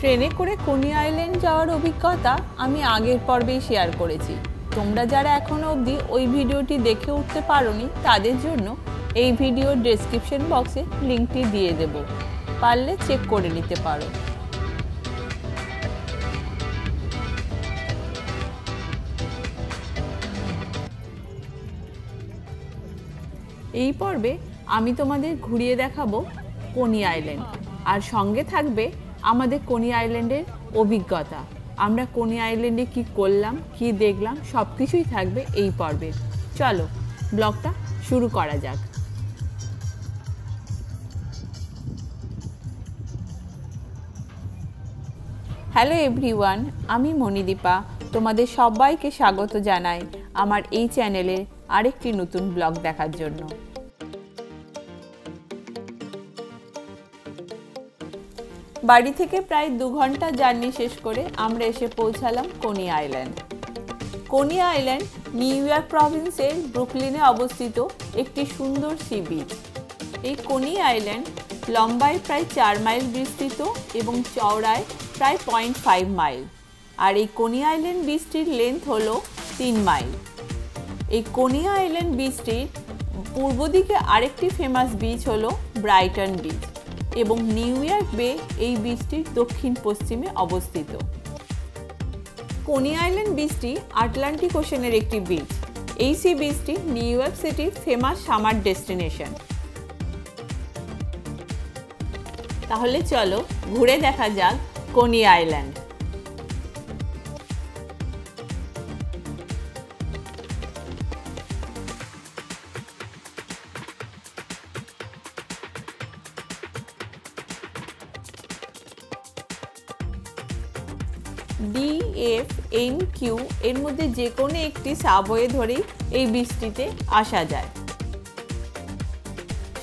ট্রেনে করে কোনি আইল্যান্ড যাওয়ার অভিজ্ঞতা আমি আগের পর্বেই শেয়ার করেছি। তোমরা যারা এখনো অবধি ওই ভিডিওটি দেখে উঠতে পারোনি তাদের জন্য এই ভিডিওর ডেসক্রিপশন বক্সে লিঙ্কটি দিয়ে দেব, পারলে চেক করে নিতে পারো। এই পর্বে আমি তোমাদের ঘুরিয়ে দেখাবো কোনি আইল্যান্ড, আর সঙ্গে থাকবে আমাদের কোনি আইল্যান্ডের অভিজ্ঞতা। আমরা কোনি আইল্যান্ডে কি করলাম, কি দেখলাম, সব কিছুই থাকবে এই পর্বে। চলো ব্লগটা শুরু করা যাক। হ্যালো এভরিওয়ান, আমি মণিদীপা। তোমাদের সবাইকে স্বাগত জানাই আমার এই চ্যানেলের আরেকটি নতুন ব্লগ দেখার জন্য। বাড়ি থেকে প্রায় 2 ঘন্টা জার্নি শেষ করে আমরা এসে পৌঁছালাম কোনি আইল্যান্ড। কোনি আইল্যান্ড নিউ ইয়র্ক প্রভিন্সের ব্রুকলিনে অবস্থিত একটি সুন্দর সি বিচ। এই কোনি আইল্যান্ড লম্বায় প্রায় 4 মাইল বিস্তৃত এবং চওড়ায় প্রায় 0.5 মাইল, আর এই কোনি আইল্যান্ড বিচটির লেন্থ হলো 3 মাইল। এই কোনি আইল্যান্ড বিচটির পূর্ব দিকে আরেকটি ফেমাস বিচ হলো ব্রাইটন বিচ, এবং নিউ ইয়র্ক বে এই বিচটির দক্ষিণ পশ্চিমে অবস্থিত। কোনি আইল্যান্ড বিচটি আটলান্টিক ওশেনের একটি বিচ। এই সি বিচটি নিউ ইয়র্ক সিটির ফেমাস সামার ডেস্টিনেশন। তাহলে চলো ঘুরে দেখা যাক কোনি আইল্যান্ড। DF/NQ এর মধ্যে যে কোনো একটি সাবওয়ে ধরেই এই বিচটিতে আসা যায়।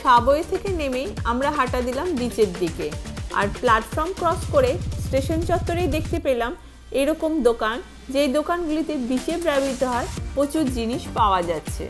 সাবওয়ে থেকে নেমেই আমরা হাঁটা দিলাম বিচের দিকে, আর প্ল্যাটফর্ম ক্রস করে স্টেশন চত্বরেই দেখতে পেলাম এরকম দোকান, যেই দোকানগুলিতে বিচে ব্যবহৃত হয় প্রচুর জিনিস পাওয়া যাচ্ছে।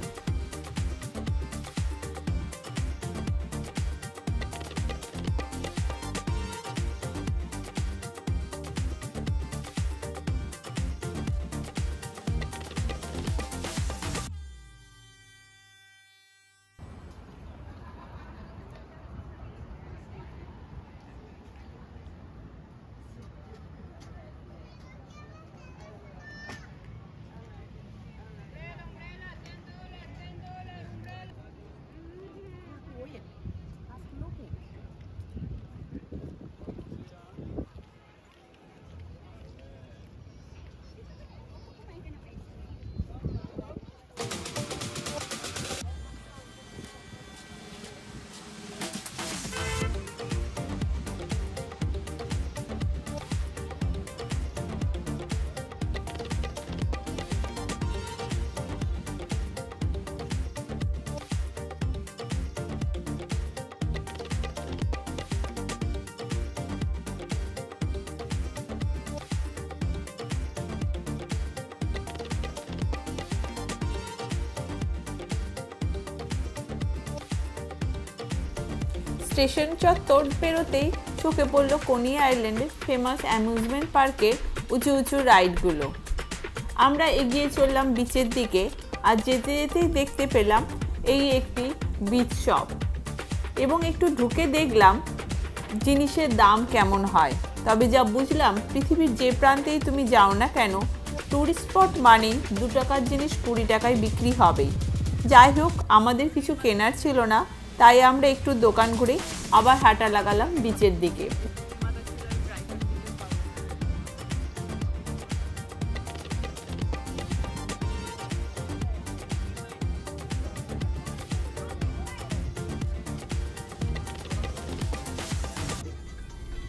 স্টেশন চত্বর পেরোতেই চোখে পড়ল কোনি আইল্যান্ডের ফেমাস অ্যামিউজমেন্ট পার্কের উঁচু উঁচু রাইডগুলো। আমরা এগিয়ে চললাম বিচের দিকে, আর যেতে যেতেই দেখতে পেলাম এই একটি বিচ শপ, এবং একটু ঢুকে দেখলাম জিনিসের দাম কেমন হয়। তবে যা বুঝলাম, পৃথিবীর যে প্রান্তেই তুমি যাও না কেন, ট্যুরিস্ট স্পট মানেই 2 টাকার জিনিস 20 টাকায় বিক্রি হবেই। যাই হোক, আমাদের কিছু কেনার ছিল না, তাই আমরা একটু দোকান ঘুরে আবার হাঁটা লাগালাম বিচের দিকে।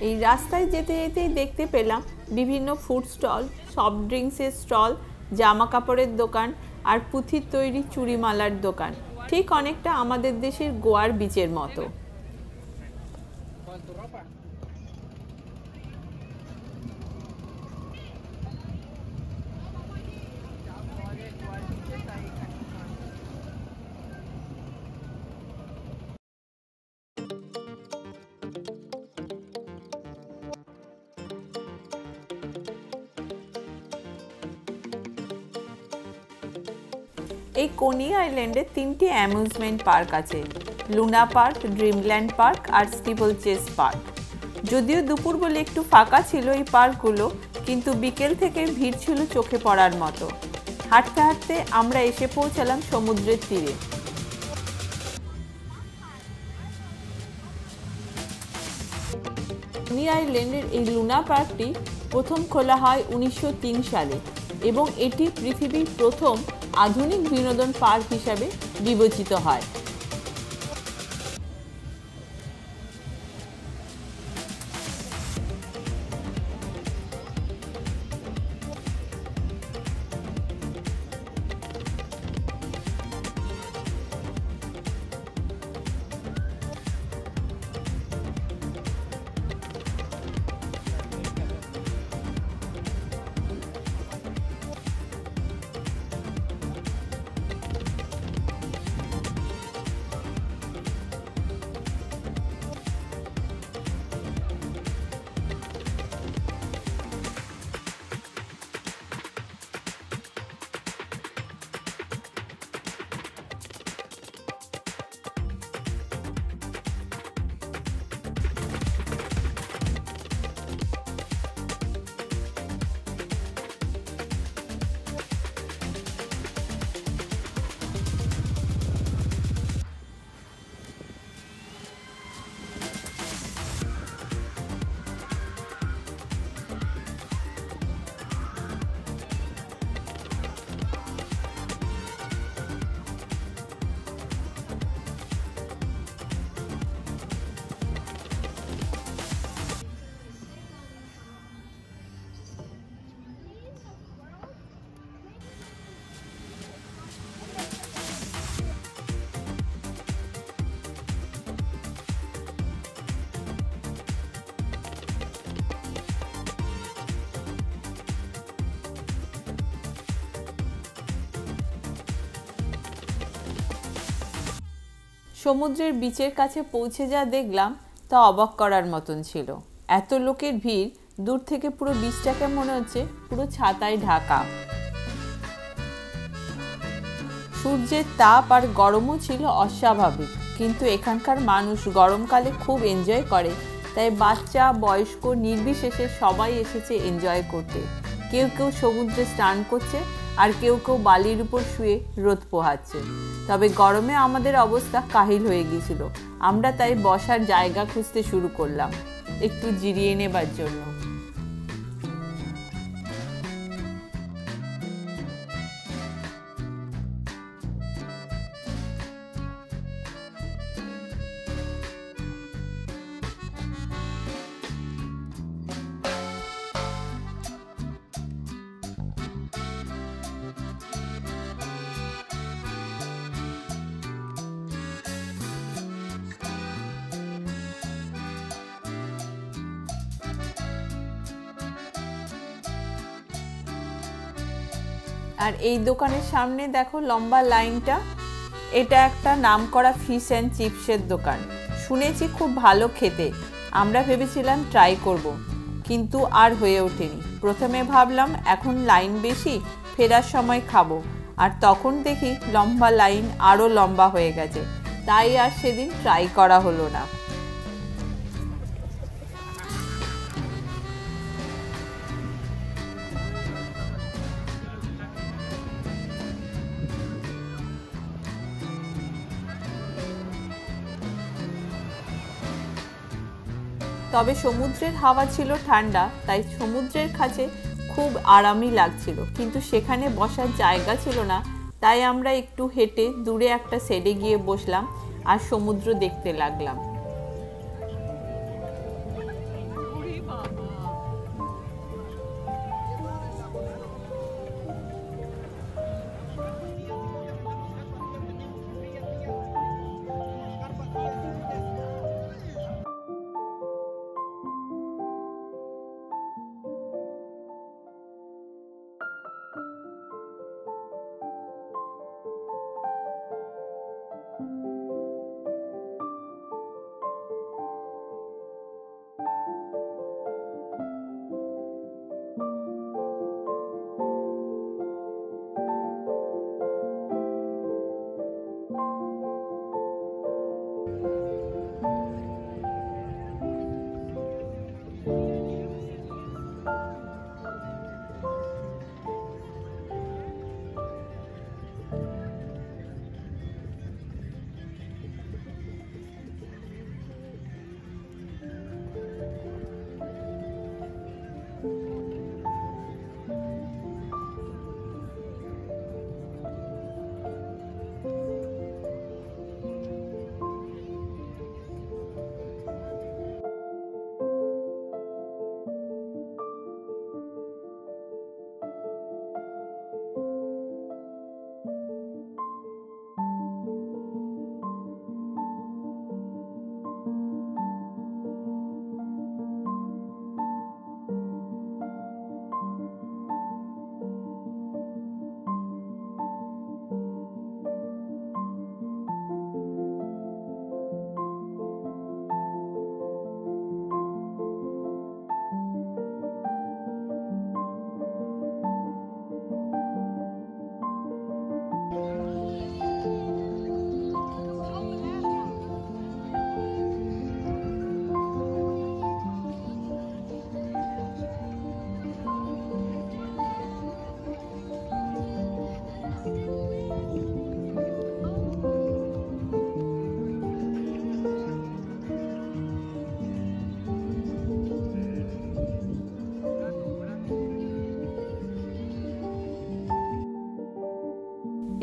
এই রাস্তায় যেতে যেতেই দেখতে পেলাম বিভিন্ন ফুড স্টল, সফট ড্রিঙ্কসের স্টল, জামা কাপড়ের দোকান, আর পুঁথির তৈরি চুড়িমালার দোকান, ঠিক অনেকটা আমাদের দেশের গোয়ার বিচের মতো। এই কোনি আইল্যান্ডে 3টি অ্যামিউজমেন্ট পার্ক আছে, লুনা পার্ক, ড্রিমল্যান্ড পার্ক আর স্টিপল চেস পার্ক। যদিও দুপুর বলে একটু ফাঁকা ছিল এই পার্কগুলো, কিন্তু বিকেল থেকে ভিড় ছিল চোখে পড়ার মতো। হাঁটতে হাঁটতে আমরা এসে পৌঁছালাম সমুদ্রের তীরে। কোনি আইল্যান্ডের এই লুনা পার্কটি প্রথম খোলা হয় 1903 সালে এবং এটি পৃথিবীর প্রথম আধুনিক বিনোদন পার্ক হিসাবে বিবেচিত হয়। সমুদ্রের বিচের কাছে পৌঁছে যা দেখলাম তা অবাক করার মতন ছিল। এত লোকের ভিড়, দূর থেকে পুরো বিচটাকে মনে হচ্ছে পুরো ছাতায় ঢাকা। সূর্যের তাপ আর গরমও ছিল অস্বাভাবিক, কিন্তু এখানকার মানুষ গরমকালে খুব এনজয় করে, তাই বাচ্চা বয়স্ক নির্বিশেষে সবাই এসেছে এনজয় করতে। কেউ কেউ সমুদ্রে স্নান করছে আর কেউ কেউ বালির উপর শুয়ে রোদ পোহাচ্ছে। তবে গরমে আমাদের অবস্থা কাহিল হয়ে গিয়েছিল, আমরা তাই বসার জায়গা খুঁজতে শুরু করলাম একটু জিরিয়ে নেবার জন্য। আর এই দোকানের সামনে দেখো লম্বা লাইনটা, এটা একটা নামকরা ফিশ অ্যান্ড চিপসের দোকান। শুনেছি খুব ভালো খেতে, আমরা ভেবেছিলাম ট্রাই করব, কিন্তু আর হয়ে ওঠেনি। প্রথমে ভাবলাম এখন লাইন বেশি, ফেরার সময় খাবো, আর তখন দেখি লম্বা লাইন আরও লম্বা হয়ে গেছে, তাই আর সেদিন ট্রাই করা হলো না। তবে সমুদ্রের হাওয়া ছিল ঠান্ডা, তাই সমুদ্রের কাছে খুব আরামই লাগছিল, কিন্তু সেখানে বসার জায়গা ছিল না, তাই আমরা একটু হেঁটে দূরে একটা সাইডে গিয়ে বসলাম আর সমুদ্র দেখতে লাগলাম।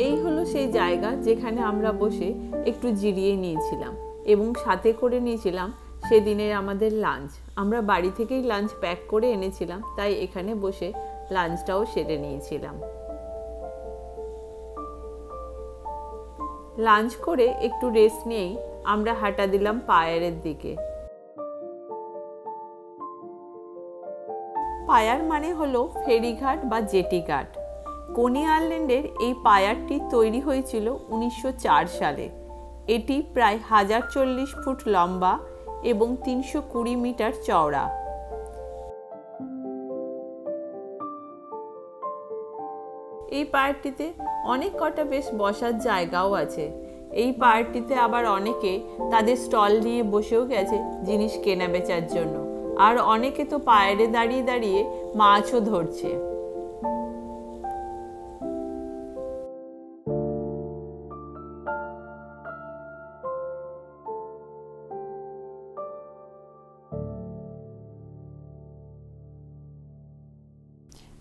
এই হলো সেই জায়গা যেখানে আমরা বসে একটু জিরিয়ে নিয়েছিলাম এবং সাথে করে নিয়েছিলাম সেদিনের আমাদের লাঞ্চ। আমরা বাড়ি থেকেই লাঞ্চ প্যাক করে এনেছিলাম, তাই এখানে বসে লাঞ্চটাও সেরে নিয়েছিলাম। লাঞ্চ করে একটু রেস্ট নিয়েই আমরা হাঁটা দিলাম পায়ারের দিকে। পায়ার মানে হলো ফেরিঘাট বা জেটিঘাট। কোনি আইল্যান্ডের এই পায়ারটি তৈরি হয়েছিল 1904 সালে। এটি প্রায় 1040 ফুট লম্বা এবং 320 মিটার চওড়া। এই পায়ারটিতে অনেক কটা বেশ বসার জায়গাও আছে। এই পায়ারটিতে আবার অনেকে তাদের স্টল নিয়ে বসেও গেছে জিনিস কেনা বেচার জন্য, আর অনেকে তো পায়ারে দাঁড়িয়ে দাঁড়িয়ে মাছও ধরছে।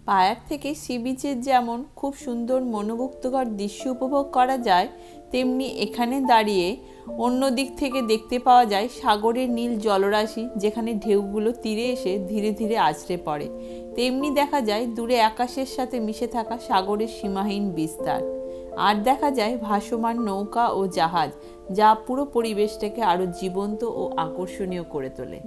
পায়ার থেকে সি বিচের যেমন খুব সুন্দর মনোমুগ্ধকর দৃশ্য উপভোগ করা যায়, তেমনি এখানে দাঁড়িয়ে অন্য দিক থেকে দেখতে পাওয়া যায় সাগরের নীল জলরাশি, যেখানে ঢেউগুলো তীরে এসে ধীরে ধীরে আছড়ে পড়ে। তেমনি দেখা যায় দূরে আকাশের সাথে মিশে থাকা সাগরের সীমাহীন বিস্তার। আর দেখা যায় ভাসমান নৌকা ও জাহাজ, যা পুরো পরিবেশটাকে আরো জীবন্ত ও আকর্ষণীয় করে তোলে।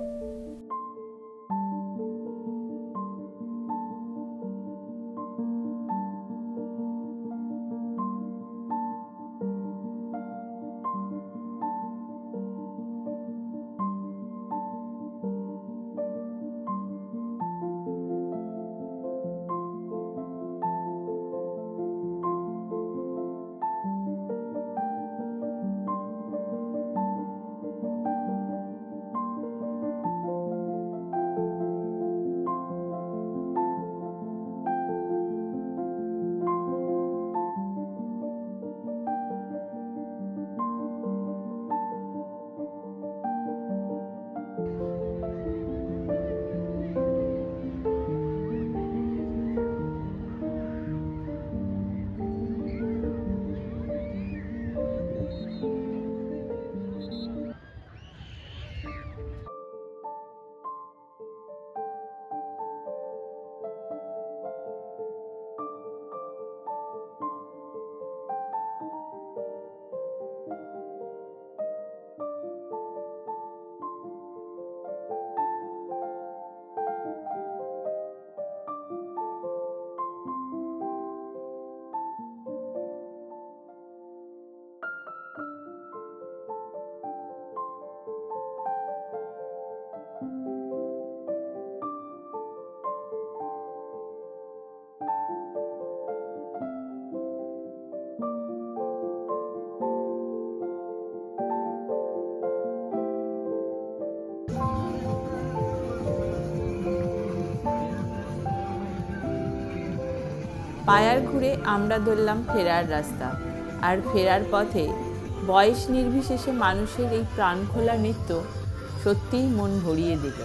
পায়ার ঘুরে আমরা ধরলাম ফেরার রাস্তা। আর ফেরার পথে বয়স নির্বিশেষে মানুষের এই প্রাণখোলা নৃত্য সত্যিই মন ভরিয়ে দিল।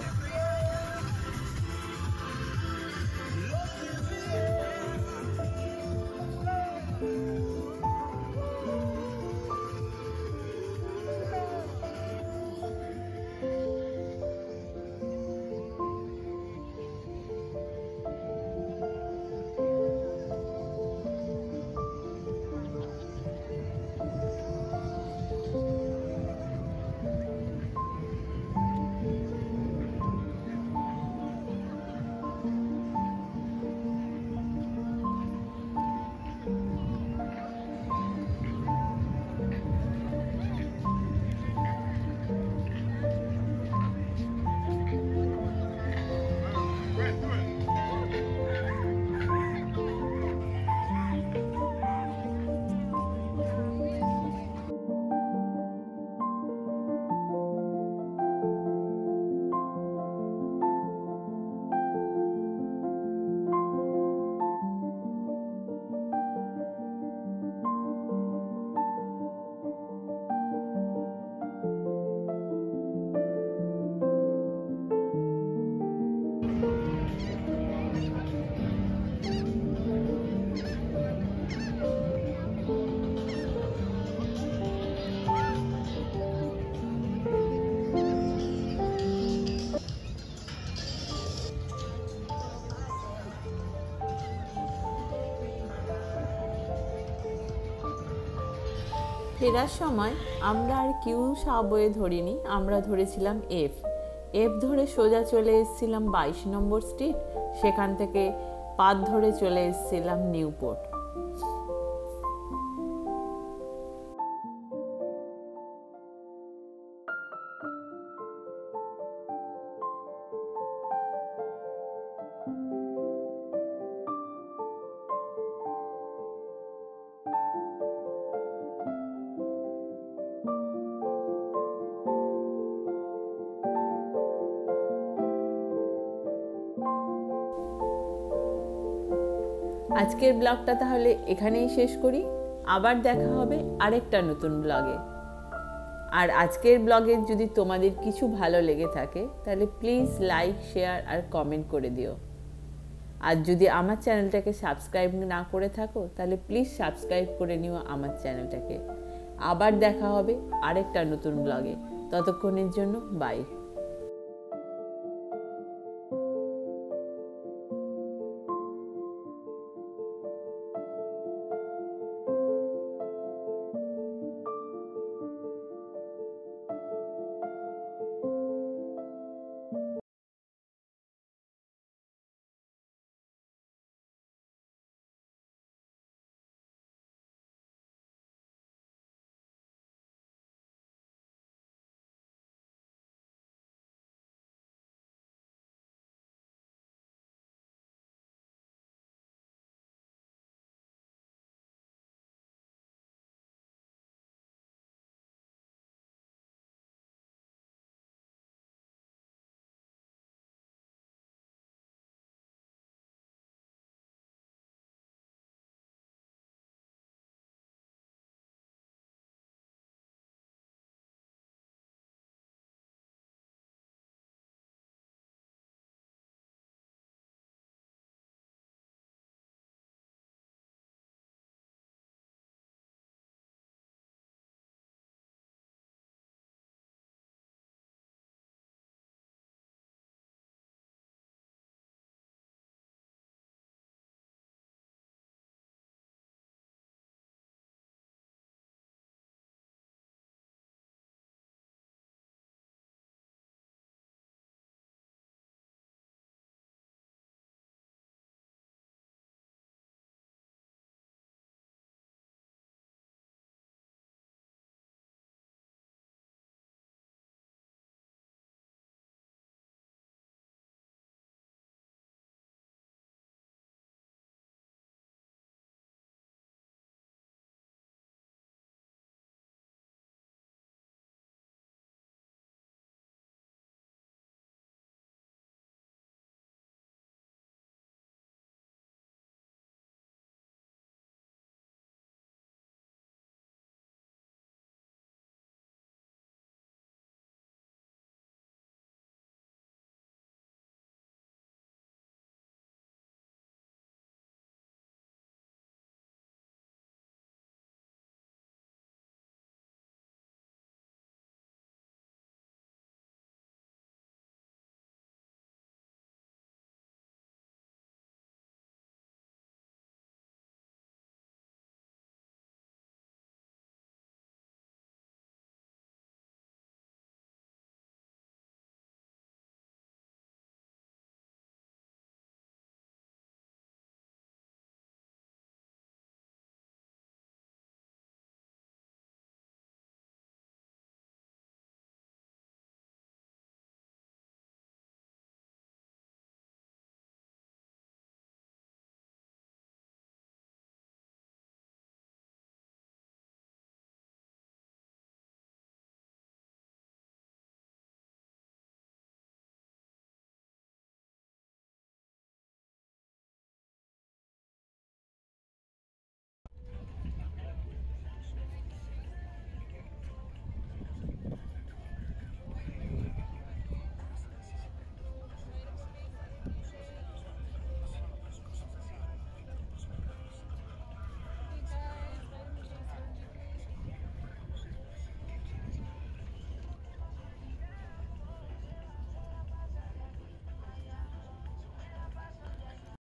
ফেরার সময় আমরা আর কিউ সাবওয়ে ধরিনি, আমরা ধরেছিলাম এফ ধরে সোজা চলে এসেছিলাম 22 নম্বর স্ট্রিট। সেখান থেকে পাথ ধরে চলে এসেছিলাম নিউপোর্ট। আজকের ব্লগটা তাহলে এখানেই শেষ করি। আবার দেখা হবে আরেকটা নতুন ব্লগে। আর আজকের ব্লগে যদি তোমাদের কিছু ভালো লেগে থাকে তাহলে প্লিজ লাইক, শেয়ার আর কমেন্ট করে দিও। আর যদি আমার চ্যানেলটাকে সাবস্ক্রাইব না করে থাকো তাহলে প্লিজ সাবস্ক্রাইব করে নিও আমার চ্যানেলটাকে। আবার দেখা হবে আরেকটা নতুন ব্লগে। ততক্ষণের জন্য বাই।